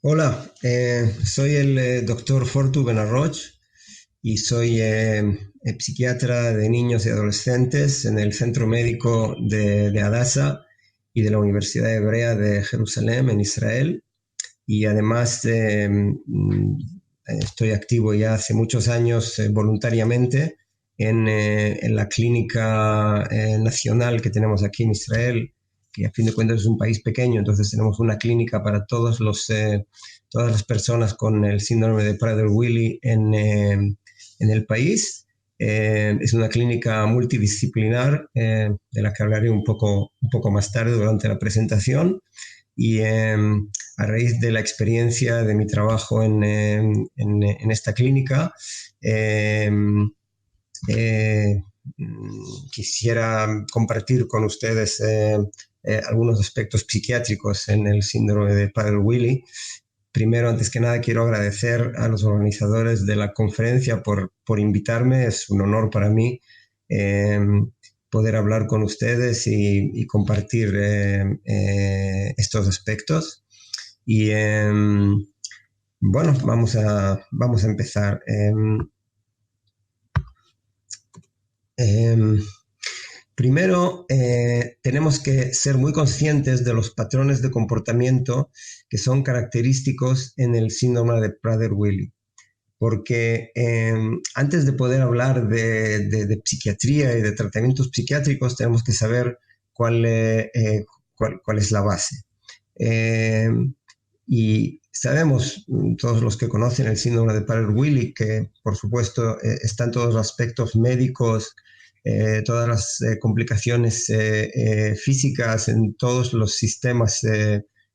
Hola, soy el doctor Fortu Benarroch y soy psiquiatra de niños y adolescentes en el Centro Médico de Hadassah y de la Universidad Hebrea de Jerusalén, en Israel. Y además estoy activo ya hace muchos años voluntariamente en la clínica nacional que tenemos aquí en Israel, que a fin de cuentas es un país pequeño, entonces tenemos una clínica para todas las personas con el síndrome de Prader-Willi en el país. Es una clínica multidisciplinar de la que hablaré un poco más tarde durante la presentación. Y a raíz de la experiencia de mi trabajo en esta clínica, eh, eh, quisiera compartir con ustedes algunos aspectos psiquiátricos en el síndrome de Prader-Willi. Primero, antes que nada, quiero agradecer a los organizadores de la conferencia por invitarme. Es un honor para mí eh, poder hablar con ustedes y compartir estos aspectos. Y bueno, vamos a empezar. Eh, Primero, tenemos que ser muy conscientes de los patrones de comportamiento que son característicos en el síndrome de Prader-Willi. Porque antes de poder hablar de psiquiatría y de tratamientos psiquiátricos, tenemos que saber cuál es la base. Eh, y sabemos, todos los que conocen el síndrome de Prader-Willi, que por supuesto están todos los aspectos médicos, todas las complicaciones físicas en todos los sistemas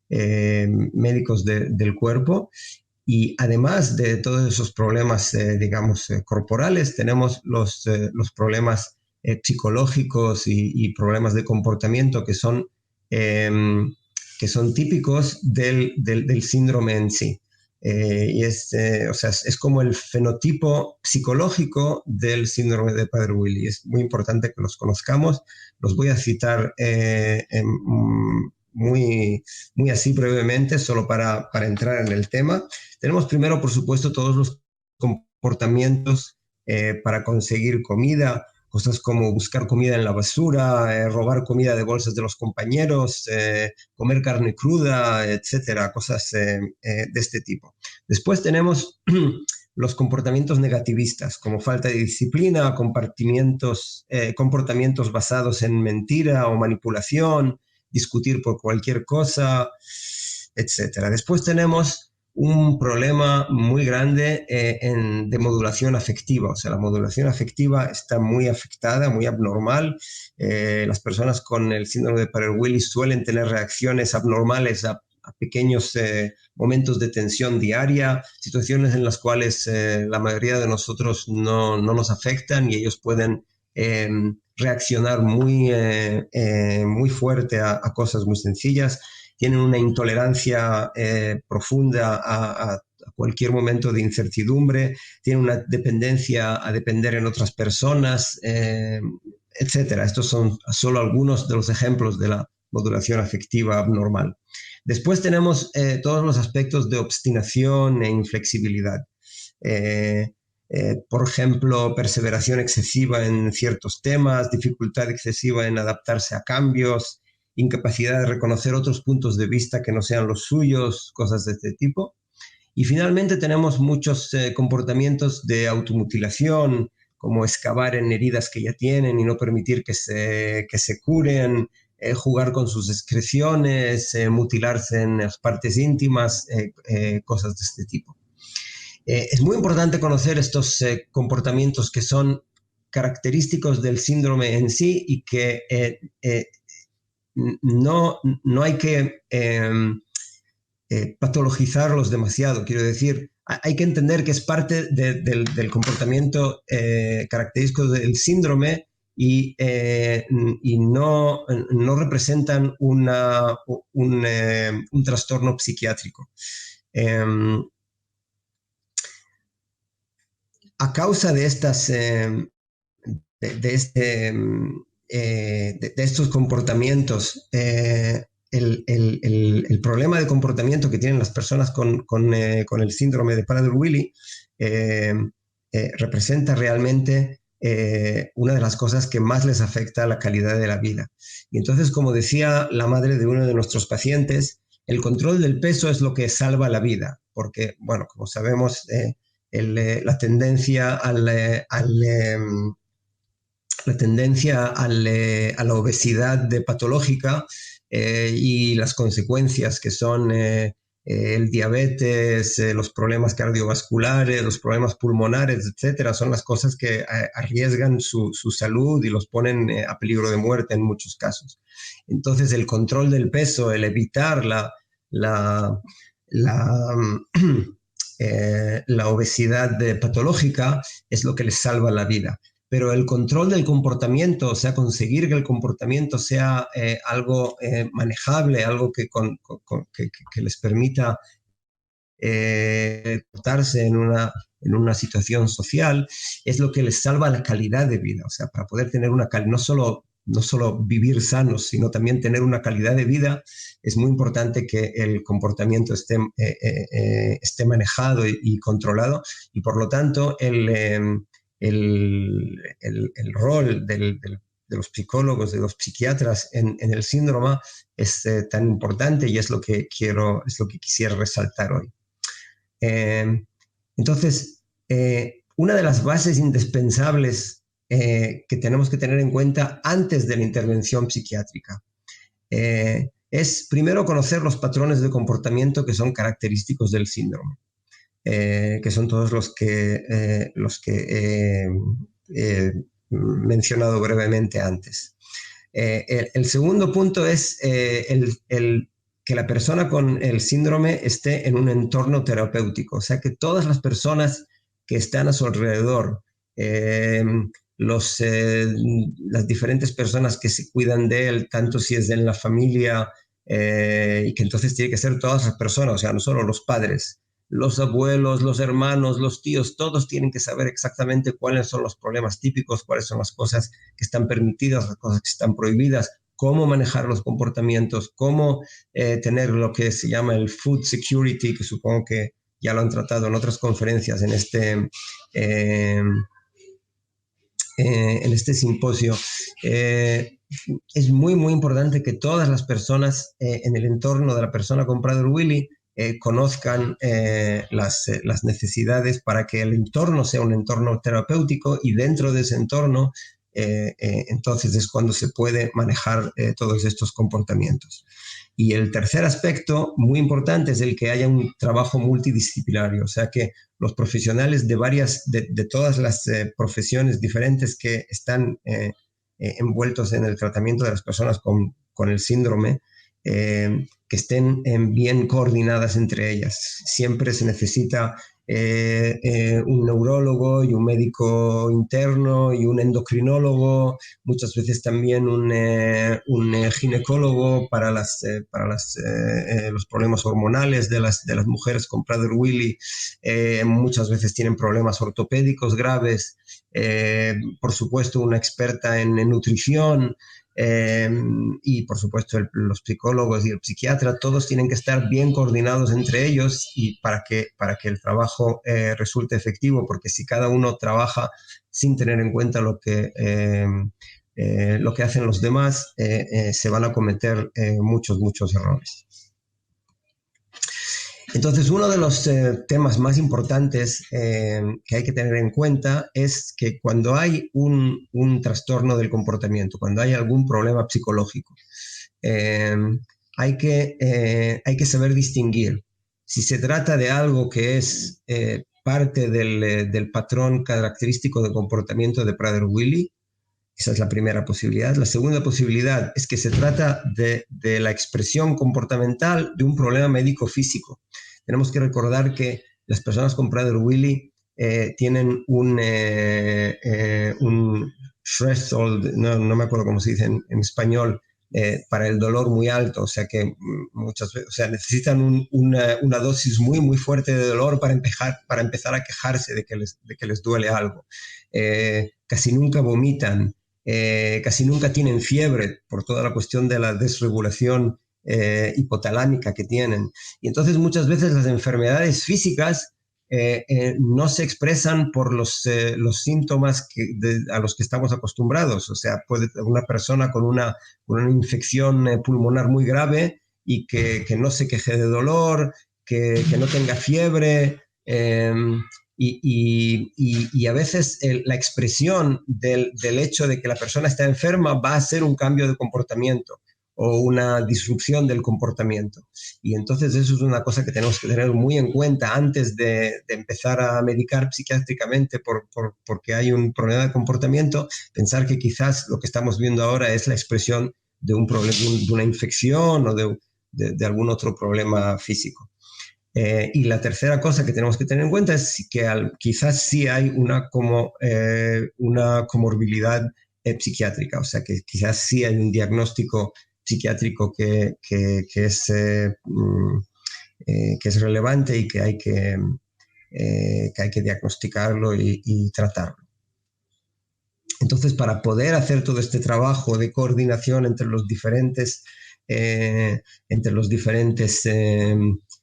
médicos del cuerpo. Y además de todos esos problemas, digamos, corporales, tenemos los problemas psicológicos y problemas de comportamiento eh, que son típicos del síndrome en sí. O sea, es como el fenotipo psicológico del síndrome de Prader-Willi. Es muy importante que los conozcamos. Los voy a citar muy así brevemente, solo para entrar en el tema. Tenemos primero, por supuesto, todos los comportamientos para conseguir comida, cosas como buscar comida en la basura, robar comida de bolsas de los compañeros, comer carne cruda, etcétera, cosas de este tipo. Después tenemos los comportamientos negativistas, como falta de disciplina, comportamientos basados en mentira o manipulación, discutir por cualquier cosa, etcétera. Después tenemos un problema muy grande de modulación afectiva. O sea, la modulación afectiva está muy afectada, muy abnormal. Las personas con el síndrome de Prader-Willi suelen tener reacciones abnormales a pequeños momentos de tensión diaria, situaciones en las cuales la mayoría de nosotros no nos afectan y ellos pueden reaccionar muy fuerte a cosas muy sencillas. Tienen una intolerancia profunda a cualquier momento de incertidumbre, tienen una dependencia a depender en otras personas, etcétera. Estos son solo algunos de los ejemplos de la modulación afectiva abnormal. Después tenemos todos los aspectos de obstinación e inflexibilidad. Por ejemplo, perseveración excesiva en ciertos temas, dificultad excesiva en adaptarse a cambios, incapacidad de reconocer otros puntos de vista que no sean los suyos, cosas de este tipo. Y finalmente tenemos muchos comportamientos de automutilación, como excavar en heridas que ya tienen y no permitir que se curen, jugar con sus excreciones, mutilarse en las partes íntimas, cosas de este tipo. Es muy importante conocer estos comportamientos que son característicos del síndrome en sí y que no hay que patologizarlos demasiado. Quiero decir, hay que entender que es parte del comportamiento característico del síndrome y no representan un trastorno psiquiátrico. Eh, a causa de estas de estos comportamientos, el problema de comportamiento que tienen las personas con el síndrome de Prader-Willi representa realmente una de las cosas que más les afecta a la calidad de la vida. Y entonces, como decía la madre de uno de nuestros pacientes, el control del peso es lo que salva la vida, porque, bueno, como sabemos, la tendencia a la obesidad patológica y las consecuencias que son el diabetes, los problemas cardiovasculares, los problemas pulmonares, etcétera, son las cosas que arriesgan su salud y los ponen a peligro de muerte en muchos casos. Entonces, el control del peso, el evitar la, la, la obesidad patológica es lo que les salva la vida. Pero el control del comportamiento, o sea, conseguir que el comportamiento sea algo manejable, algo que les permita comportarse en una situación social, es lo que les salva la calidad de vida. O sea, para poder tener una calidad, no solo vivir sanos, sino también tener una calidad de vida, es muy importante que el comportamiento esté manejado y controlado, y por lo tanto el rol de los psicólogos, de los psiquiatras en el síndrome es tan importante, y es lo que quisiera resaltar hoy. Entonces, una de las bases indispensables que tenemos que tener en cuenta antes de la intervención psiquiátrica es primero conocer los patrones de comportamiento que son característicos del síndrome, que son todos los que he mencionado brevemente antes. El segundo punto es que la persona con el síndrome esté en un entorno terapéutico, o sea, que todas las personas que están a su alrededor, eh, las diferentes personas que se cuidan de él, tanto si es en la familia, y que entonces tiene que ser todas las personas, o sea, no solo los padres, los abuelos, los hermanos, los tíos, todos tienen que saber exactamente cuáles son los problemas típicos, cuáles son las cosas que están permitidas, las cosas que están prohibidas, cómo manejar los comportamientos, cómo tener lo que se llama el food security, que supongo que ya lo han tratado en otras conferencias en este simposio. Es muy, muy importante que todas las personas en el entorno de la persona con Prader-Willi conozcan las necesidades para que el entorno sea un entorno terapéutico, y dentro de ese entorno entonces es cuando se puede manejar todos estos comportamientos. Y el tercer aspecto muy importante es el que haya un trabajo multidisciplinario, o sea, que los profesionales de todas las profesiones diferentes que están envueltos en el tratamiento de las personas con el síndrome, que estén bien coordinadas entre ellas. Siempre se necesita un neurólogo y un médico interno y un endocrinólogo, muchas veces también un ginecólogo para los problemas hormonales de las mujeres con Prader-Willi. Muchas veces tienen problemas ortopédicos graves. Por supuesto, una experta en nutrición. Y por supuesto los psicólogos y el psiquiatra, todos tienen que estar bien coordinados entre ellos, y para que el trabajo resulte efectivo, porque si cada uno trabaja sin tener en cuenta lo que hacen los demás, se van a cometer muchos errores. Entonces, uno de los temas más importantes que hay que tener en cuenta es que cuando hay un trastorno del comportamiento, cuando hay algún problema psicológico, hay que saber distinguir si se trata de algo que es parte del patrón característico de comportamiento de Prader-Willi. Esa es la primera posibilidad. La segunda posibilidad es que se trata de la expresión comportamental de un problema médico-físico. Tenemos que recordar que las personas con Prader-Willi tienen un threshold, no me acuerdo cómo se dice en español, para el dolor muy alto, o sea que muchas veces, o sea, necesitan una dosis muy, muy fuerte de dolor para empezar a quejarse de que les duele algo. Casi nunca vomitan. Casi nunca tienen fiebre por toda la cuestión de la desregulación hipotalámica que tienen. Y entonces muchas veces las enfermedades físicas no se expresan por los síntomas a los que estamos acostumbrados. O sea, puede una persona con una infección pulmonar muy grave y que no se queje de dolor, que no tenga fiebre. Y a veces la expresión del hecho de que la persona está enferma va a ser un cambio de comportamiento o una disrupción del comportamiento. Y entonces eso es una cosa que tenemos que tener muy en cuenta antes de empezar a medicar psiquiátricamente porque hay un problema de comportamiento, pensar que quizás lo que estamos viendo ahora es la expresión de un problema, de una infección o de algún otro problema físico. Y la tercera cosa que tenemos que tener en cuenta es que quizás sí hay una comorbilidad psiquiátrica, o sea que quizás sí hay un diagnóstico psiquiátrico que es relevante y que hay que diagnosticarlo y tratarlo. Entonces, para poder hacer todo este trabajo de coordinación entre los diferentes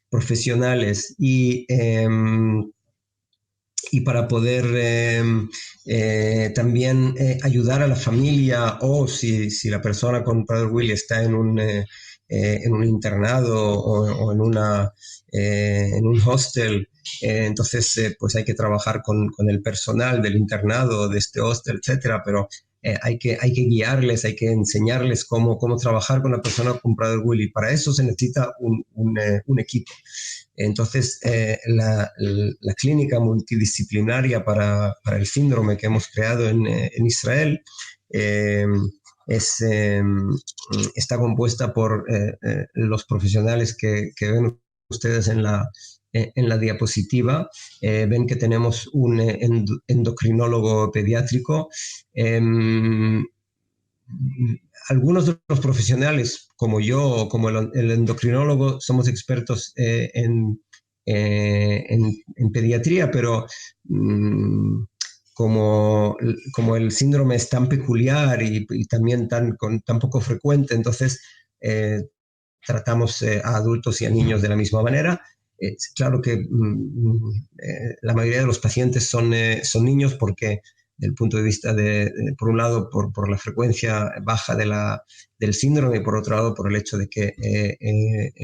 profesionales y para poder también ayudar a la familia, o si la persona con Prader-Willi está en un internado o en un hostel, entonces pues hay que trabajar con el personal del internado, de este hostel, etcétera, pero hay que guiarles, hay que enseñarles cómo trabajar con la persona con Prader-Willi. Para eso se necesita un equipo. Entonces, la clínica multidisciplinaria para el síndrome que hemos creado en Israel está compuesta por los profesionales que ven ustedes en la diapositiva. Ven que tenemos un endocrinólogo pediátrico. Algunos de los profesionales, como yo o como el endocrinólogo, somos expertos en pediatría, pero como el síndrome es tan peculiar y también tan poco frecuente, entonces tratamos a adultos y a niños de la misma manera. Claro que la mayoría de los pacientes son niños porque del punto de vista por un lado, por la frecuencia baja del síndrome, y por otro lado, por el hecho de que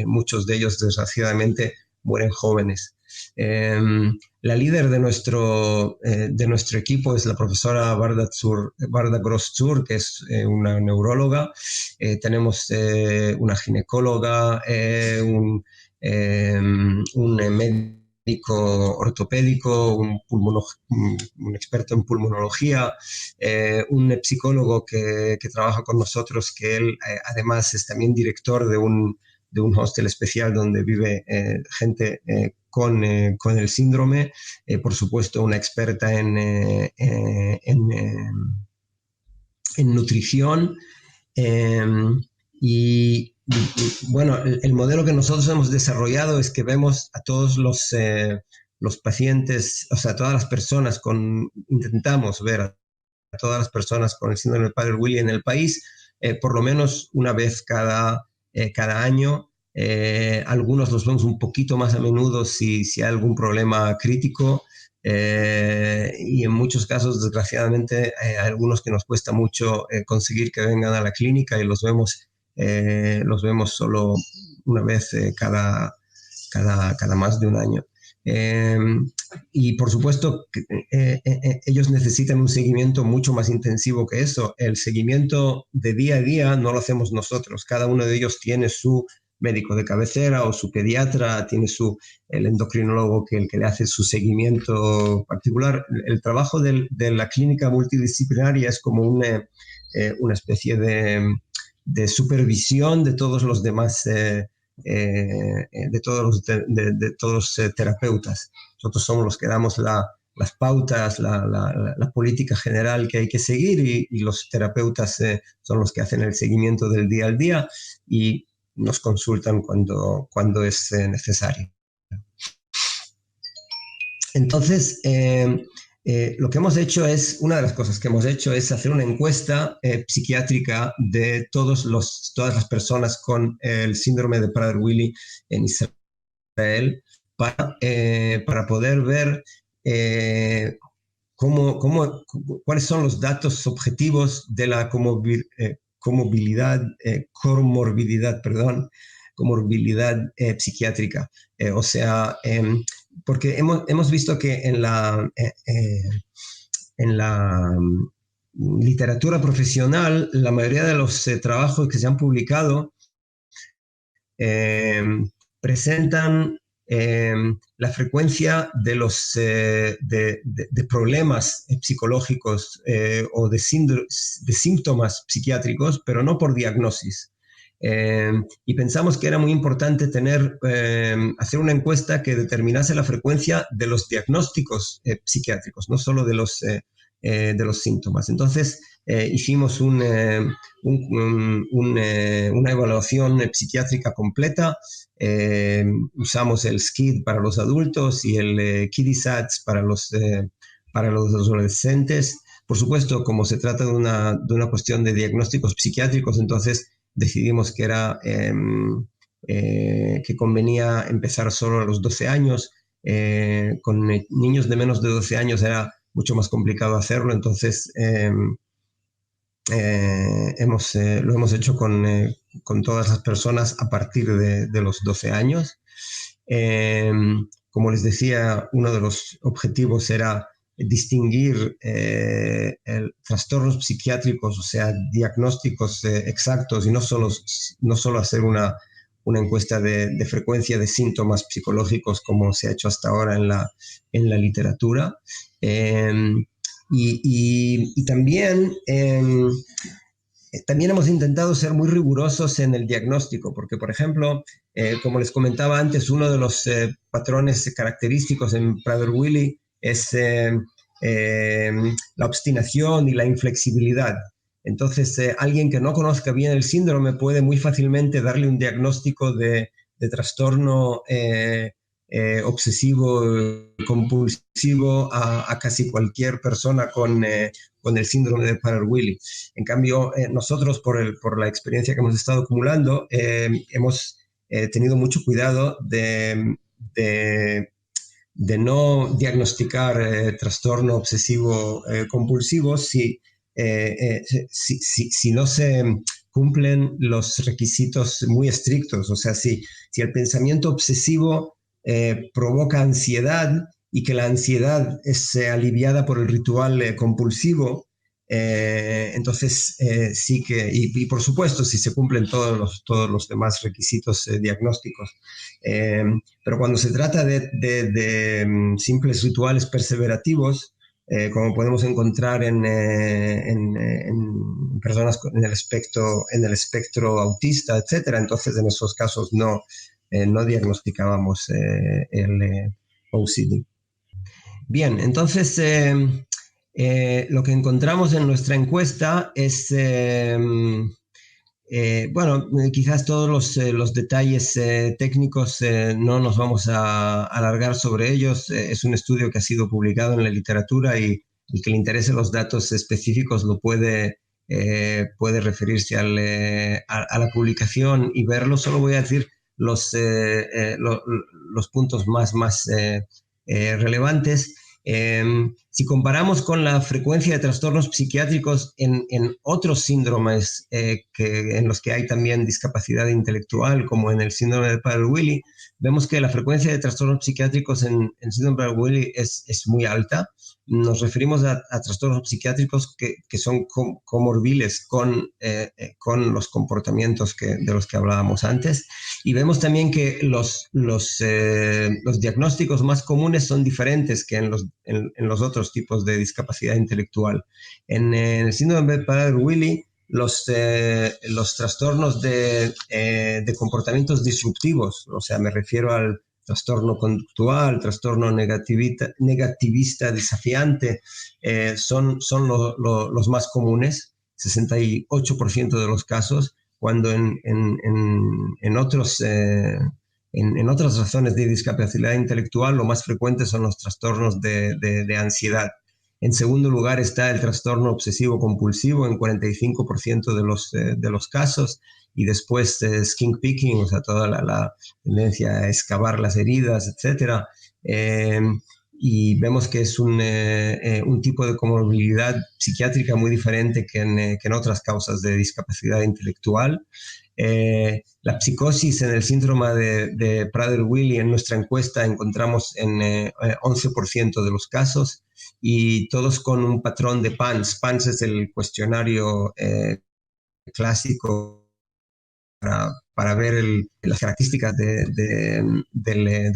muchos de ellos, desgraciadamente, mueren jóvenes. La líder de nuestro equipo es la profesora Varda Gross-Zur, que es una neuróloga. Tenemos una ginecóloga, un médico ortopédico, un experto en pulmonología, un psicólogo que trabaja con nosotros, que él además es también director de un hostel especial donde vive gente con el síndrome. Por supuesto, una experta en nutrición. Y bueno, el modelo que nosotros hemos desarrollado es que vemos a todos los pacientes, o sea, a todas las personas intentamos ver a todas las personas con el síndrome de Prader-Willi en el país, por lo menos una vez cada año. Algunos los vemos un poquito más a menudo si hay algún problema crítico. Y en muchos casos, desgraciadamente, hay algunos que nos cuesta mucho conseguir que vengan a la clínica y los vemos solo una vez cada más de un año. Y por supuesto, ellos necesitan un seguimiento mucho más intensivo que eso. El seguimiento de día a día no lo hacemos nosotros. Cada uno de ellos tiene su médico de cabecera o su pediatra, tiene el endocrinólogo el que le hace su seguimiento particular. El trabajo de la clínica multidisciplinaria es como una especie de supervisión de todos los demás de todos los terapeutas. Nosotros somos los que damos las pautas, la política general que hay que seguir, y los terapeutas son los que hacen el seguimiento del día al día y nos consultan cuando es necesario. Entonces, Lo que hemos hecho es, una de las cosas que hemos hecho es hacer una encuesta psiquiátrica de todas las personas con el síndrome de Prader-Willi en Israel para poder ver eh, cuáles son los datos objetivos de la comorbilidad psiquiátrica. O sea, porque hemos visto que en la literatura profesional, la mayoría de los trabajos que se han publicado eh, presentan la frecuencia de problemas psicológicos o de síntomas psiquiátricos, pero no por diagnosis. Y pensamos que era muy importante hacer una encuesta que determinase la frecuencia de los diagnósticos psiquiátricos, no solo de los síntomas. Entonces, hicimos una evaluación psiquiátrica completa. Usamos el SKID para los adultos y el KIDISATS para los adolescentes. Por supuesto, como se trata de una cuestión de diagnósticos psiquiátricos, entonces decidimos que convenía empezar solo a los 12 años. Con niños de menos de 12 años era mucho más complicado hacerlo, entonces lo hemos hecho con todas las personas a partir de los 12 años. Como les decía, uno de los objetivos era distinguir trastornos psiquiátricos, o sea, diagnósticos exactos y no solo hacer una encuesta de frecuencia de síntomas psicológicos como se ha hecho hasta ahora en la literatura. Y también hemos intentado ser muy rigurosos en el diagnóstico, porque, por ejemplo, como les comentaba antes, uno de los patrones característicos en Prader-Willi es la obstinación y la inflexibilidad. Entonces, alguien que no conozca bien el síndrome puede muy fácilmente darle un diagnóstico de trastorno obsesivo compulsivo a casi cualquier persona con el síndrome de Prader-Willi. En cambio, nosotros, por la experiencia que hemos estado acumulando, hemos tenido mucho cuidado de no diagnosticar trastorno obsesivo compulsivo si no se cumplen los requisitos muy estrictos. O sea, si el pensamiento obsesivo provoca ansiedad y que la ansiedad es aliviada por el ritual compulsivo, entonces sí que, y por supuesto, si se cumplen todos los demás requisitos diagnósticos. Eh, pero cuando se trata de simples rituales perseverativos, como podemos encontrar en personas en el espectro autista, etcétera, entonces en esos casos no diagnosticábamos el OCD. Bien, entonces lo que encontramos en nuestra encuesta es, bueno, quizás todos los detalles técnicos no nos vamos a alargar sobre ellos. Es un estudio que ha sido publicado en la literatura y el que le interese los datos específicos puede referirse a la publicación y verlo. Solo voy a decir los puntos más relevantes. Si comparamos con la frecuencia de trastornos psiquiátricos en otros síndromes en los que hay también discapacidad intelectual, como en el síndrome de Prader-Willi, vemos que la frecuencia de trastornos psiquiátricos en el síndrome de Prader-Willi es muy alta. Nos referimos a trastornos psiquiátricos que son comorbiles con los comportamientos de los que hablábamos antes. Y vemos también que los diagnósticos más comunes son diferentes que en los otros tipos de discapacidad intelectual. En el síndrome de Prader-Willi, los trastornos de comportamientos disruptivos, o sea, me refiero al trastorno conductual, trastorno negativista desafiante, son los más comunes, 68% de los casos, cuando en otras razones de discapacidad intelectual lo más frecuente son los trastornos de ansiedad. En segundo lugar está el trastorno obsesivo compulsivo en 45% de los casos. Y después skin picking, o sea, toda la tendencia a excavar las heridas, etcétera. Y vemos que es un tipo de comorbilidad psiquiátrica muy diferente que en otras causas de discapacidad intelectual. La psicosis en el síndrome de Prader-Willi en nuestra encuesta encontramos en 11% de los casos y todos con un patrón de PANSS. PANSS es el cuestionario clásico para ver las características de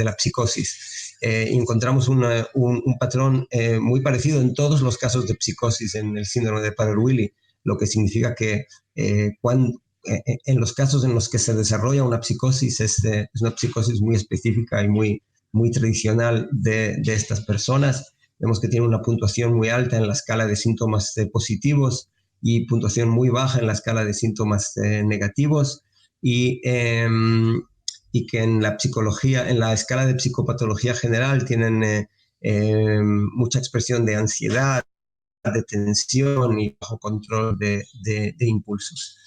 la psicosis. Encontramos un patrón muy parecido en todos los casos de psicosis en el síndrome de Prader-Willi, lo que significa que en los casos en los que se desarrolla una psicosis es una psicosis muy específica y muy tradicional de estas personas. Vemos que tiene una puntuación muy alta en la escala de síntomas positivos y puntuación muy baja en la escala de síntomas negativos. Y que en la psicología, en la escala de psicopatología general, tienen mucha expresión de ansiedad, de tensión y bajo control de impulsos.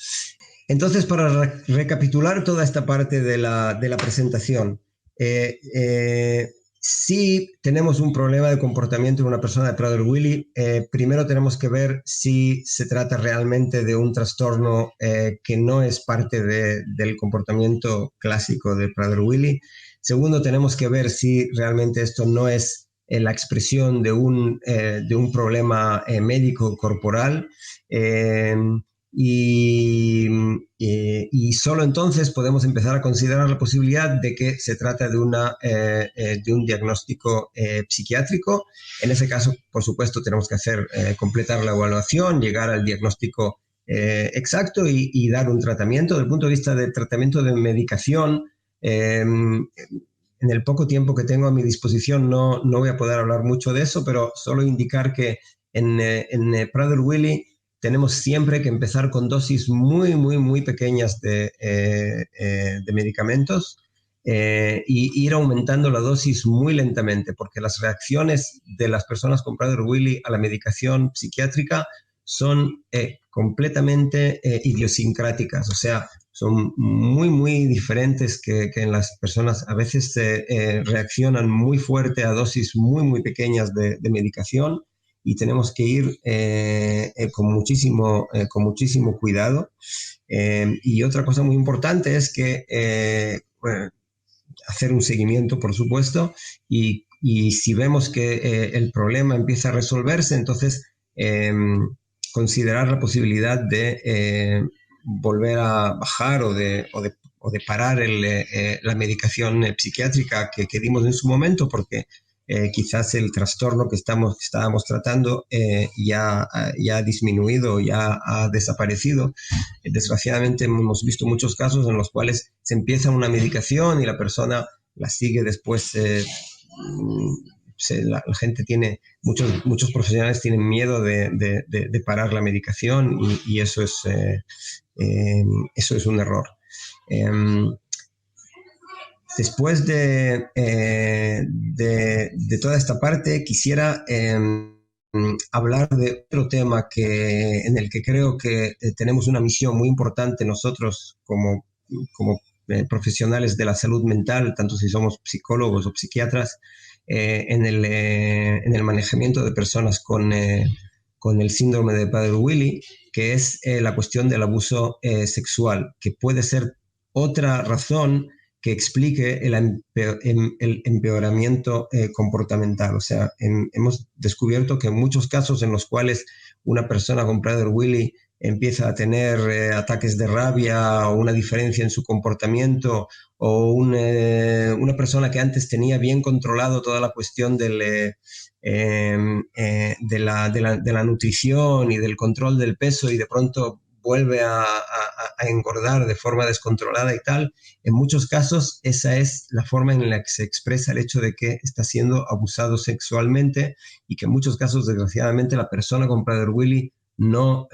Entonces, para recapitular toda esta parte de la presentación, si tenemos un problema de comportamiento en una persona de Prader-Willi, primero tenemos que ver si se trata realmente de un trastorno que no es parte del comportamiento clásico de Prader-Willi. Segundo, tenemos que ver si realmente esto no es la expresión de un problema médico corporal. Y solo entonces podemos empezar a considerar la posibilidad de que se trata de un diagnóstico psiquiátrico. En ese caso, por supuesto, tenemos que completar la evaluación, llegar al diagnóstico exacto y dar un tratamiento. Desde el punto de vista de tratamiento de medicación, en el poco tiempo que tengo a mi disposición no voy a poder hablar mucho de eso, pero solo indicar que en Prader-Willi tenemos siempre que empezar con dosis muy pequeñas de medicamentos y ir aumentando la dosis muy lentamente, porque las reacciones de las personas con Prader-Willi a la medicación psiquiátrica son completamente idiosincráticas, o sea, son muy diferentes que en las personas. A veces reaccionan muy fuerte a dosis muy pequeñas de medicación y tenemos que ir con muchísimo cuidado. Y otra cosa muy importante es que bueno, hacer un seguimiento, por supuesto, y si vemos que el problema empieza a resolverse, entonces considerar la posibilidad de volver a bajar o de parar la medicación psiquiátrica que dimos en su momento, porque quizás el trastorno que estábamos tratando ya ha disminuido, ya ha desaparecido. Desgraciadamente hemos visto muchos casos en los cuales se empieza una medicación y la persona la sigue después. La gente muchos profesionales tienen miedo de parar la medicación y eso es un error. Después de toda esta parte, quisiera hablar de otro tema en el que creo que tenemos una misión muy importante nosotros como profesionales de la salud mental, tanto si somos psicólogos o psiquiatras, en el manejamiento de personas con el síndrome de Prader-Willi, que es la cuestión del abuso sexual, que puede ser otra razón que explique el empeoramiento comportamental. O sea, hemos descubierto que en muchos casos en los cuales una persona con Prader-Willi empieza a tener ataques de rabia o una diferencia en su comportamiento o una persona que antes tenía bien controlado toda la cuestión de la nutrición y del control del peso y de pronto vuelve a engordar de forma descontrolada y tal, en muchos casos esa es la forma en la que se expresa el hecho de que está siendo abusado sexualmente y que en muchos casos, desgraciadamente, la persona con Prader-Willi no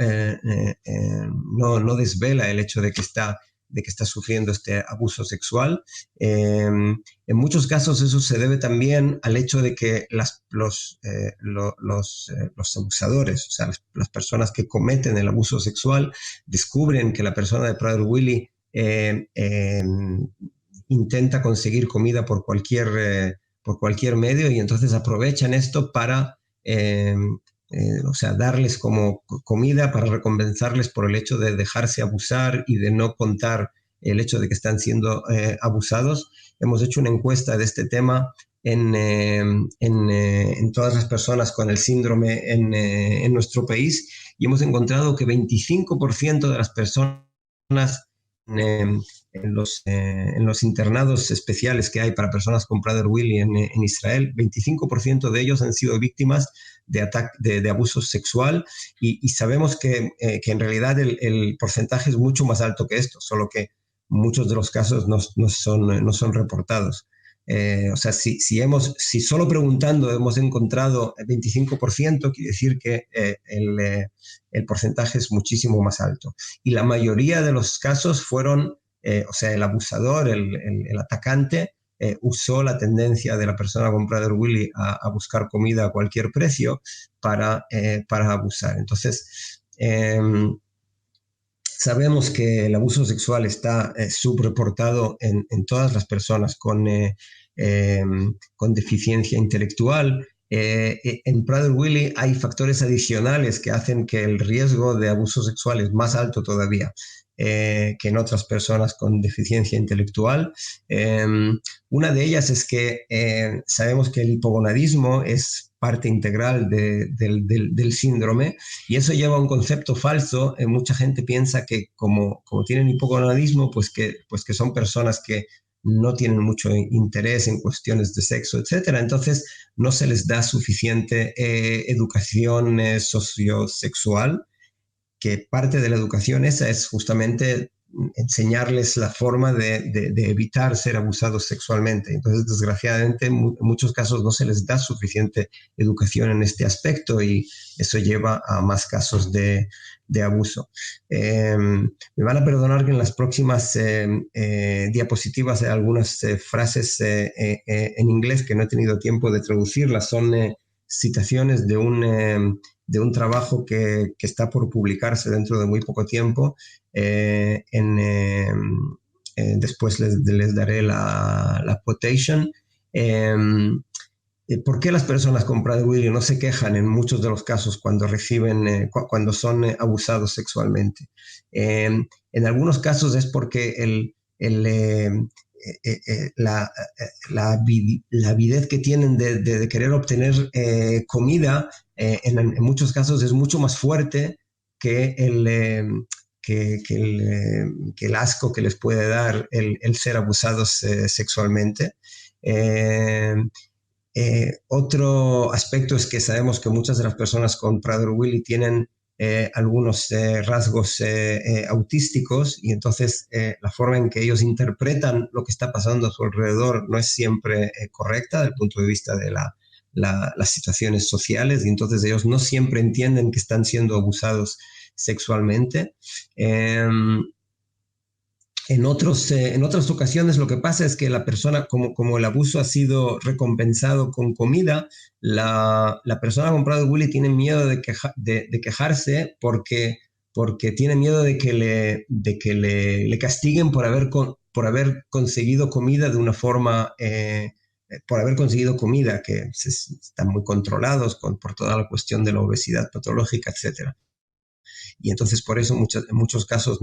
desvela el hecho de que está de que está sufriendo este abuso sexual. En muchos casos eso se debe también al hecho de que los abusadores, o sea, las personas que cometen el abuso sexual, descubren que la persona de Prader-Willi intenta conseguir comida por cualquier medio, y entonces aprovechan esto para o sea, darles como comida para recompensarles por el hecho de dejarse abusar y de no contar el hecho de que están siendo abusados. Hemos hecho una encuesta de este tema en todas las personas con el síndrome en nuestro país, y hemos encontrado que 25% de las personas en los internados especiales que hay para personas con Prader-Willi en Israel, 25% de ellos han sido víctimas de abuso sexual, y sabemos que en realidad el porcentaje es mucho más alto que esto, solo que muchos de los casos no son reportados. O sea, si solo preguntando hemos encontrado el 25%, quiere decir que el porcentaje es muchísimo más alto. Y la mayoría de los casos fueron, o sea, el abusador, el atacante, usó la tendencia de la persona con Prader-Willi a buscar comida a cualquier precio para abusar. Entonces, sabemos que el abuso sexual está subreportado en todas las personas con deficiencia intelectual. En Prader-Willi hay factores adicionales que hacen que el riesgo de abuso sexual es más alto todavía que en otras personas con deficiencia intelectual. Una de ellas es que sabemos que el hipogonadismo es parte integral del síndrome, y eso lleva a un concepto falso. Mucha gente piensa que como tienen hipogonadismo, pues que son personas que no tienen mucho interés en cuestiones de sexo, etcétera. Entonces no se les da suficiente educación sociosexual, que parte de la educación esa es justamente enseñarles la forma de evitar ser abusados sexualmente. Entonces, desgraciadamente, en muchos casos no se les da suficiente educación en este aspecto, y eso lleva a más casos de abuso. Me van a perdonar que en las próximas diapositivas hay algunas frases en inglés que no he tenido tiempo de traducirlas. Son citaciones de un trabajo que está por publicarse dentro de muy poco tiempo. Después les daré la quotation. ¿Por qué las personas con Prader-Willi no se quejan en muchos de los casos cuando son abusados sexualmente? En algunos casos es porque la avidez que tienen de querer obtener comida, en muchos casos es mucho más fuerte que el asco que les puede dar el ser abusados sexualmente. Otro aspecto es que sabemos que muchas de las personas con Prader-Willi tienen algunos rasgos autísticos, y entonces la forma en que ellos interpretan lo que está pasando a su alrededor no es siempre correcta desde el punto de vista de las situaciones sociales, y entonces ellos no siempre entienden que están siendo abusados sexualmente. En otras ocasiones lo que pasa es que la persona, como el abuso ha sido recompensado con comida, la persona con Prader-Willi tiene miedo de quejarse porque tiene miedo de que le castiguen por haber conseguido comida de una forma, por haber conseguido comida, que están muy controlados por toda la cuestión de la obesidad patológica, etcétera. Y entonces por eso en muchos casos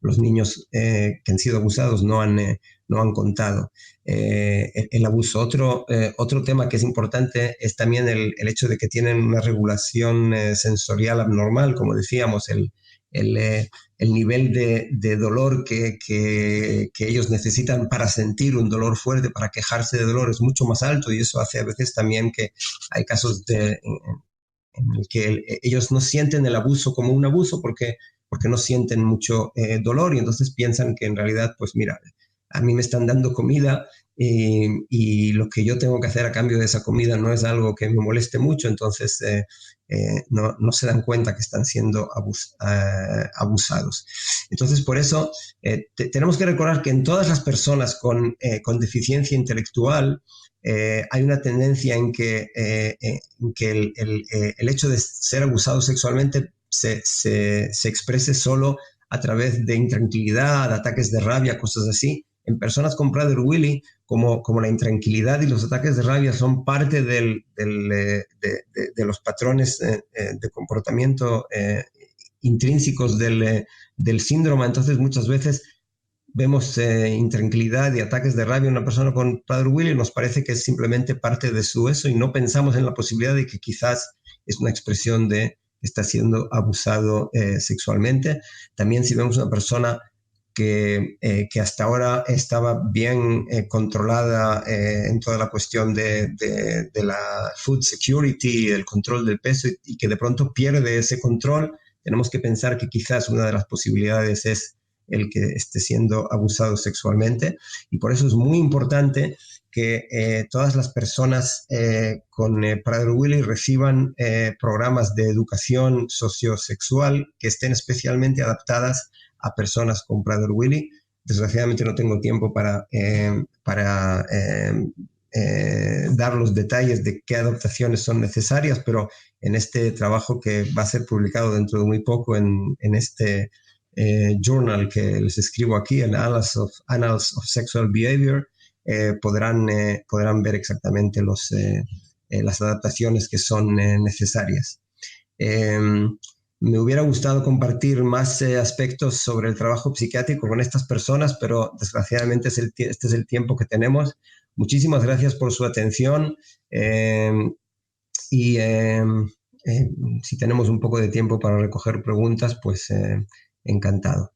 los niños que han sido abusados no han contado el abuso. Otro tema que es importante es también el hecho de que tienen una regulación sensorial abnormal. Como decíamos, el nivel de dolor que ellos necesitan para sentir un dolor fuerte, para quejarse de dolor, es mucho más alto, y eso hace a veces también que hay casos en el que ellos no sienten el abuso como un abuso porque no sienten mucho dolor, y entonces piensan que en realidad, pues mira, a mí me están dando comida y lo que yo tengo que hacer a cambio de esa comida no es algo que me moleste mucho, entonces no se dan cuenta que están siendo abusados. Entonces, por eso tenemos que recordar que en todas las personas con deficiencia intelectual hay una tendencia en que el hecho de ser abusado sexualmente se exprese solo a través de intranquilidad, ataques de rabia, cosas así. En personas con Prader-Willi, como la intranquilidad y los ataques de rabia son parte de los patrones de comportamiento intrínsecos del síndrome, entonces muchas veces vemos intranquilidad y ataques de rabia en una persona con Prader-Willi y nos parece que es simplemente parte de su eso y no pensamos en la posibilidad de que quizás es una expresión de que está siendo abusado sexualmente. También si vemos una persona que hasta ahora estaba bien controlada en toda la cuestión de la food security, el control del peso y que de pronto pierde ese control, tenemos que pensar que quizás una de las posibilidades es el que esté siendo abusado sexualmente y por eso es muy importante que todas las personas con Prader-Willi reciban programas de educación sociosexual que estén especialmente adaptadas a personas con Prader-Willi. Desgraciadamente no tengo tiempo para dar los detalles de qué adaptaciones son necesarias, pero en este trabajo que va a ser publicado dentro de muy poco en este journal que les escribo aquí, el Annals of Sexual Behavior, podrán ver exactamente las adaptaciones que son necesarias. Me hubiera gustado compartir más aspectos sobre el trabajo psiquiátrico con estas personas, pero desgraciadamente este es el tiempo que tenemos. Muchísimas gracias por su atención y si tenemos un poco de tiempo para recoger preguntas, pues encantado.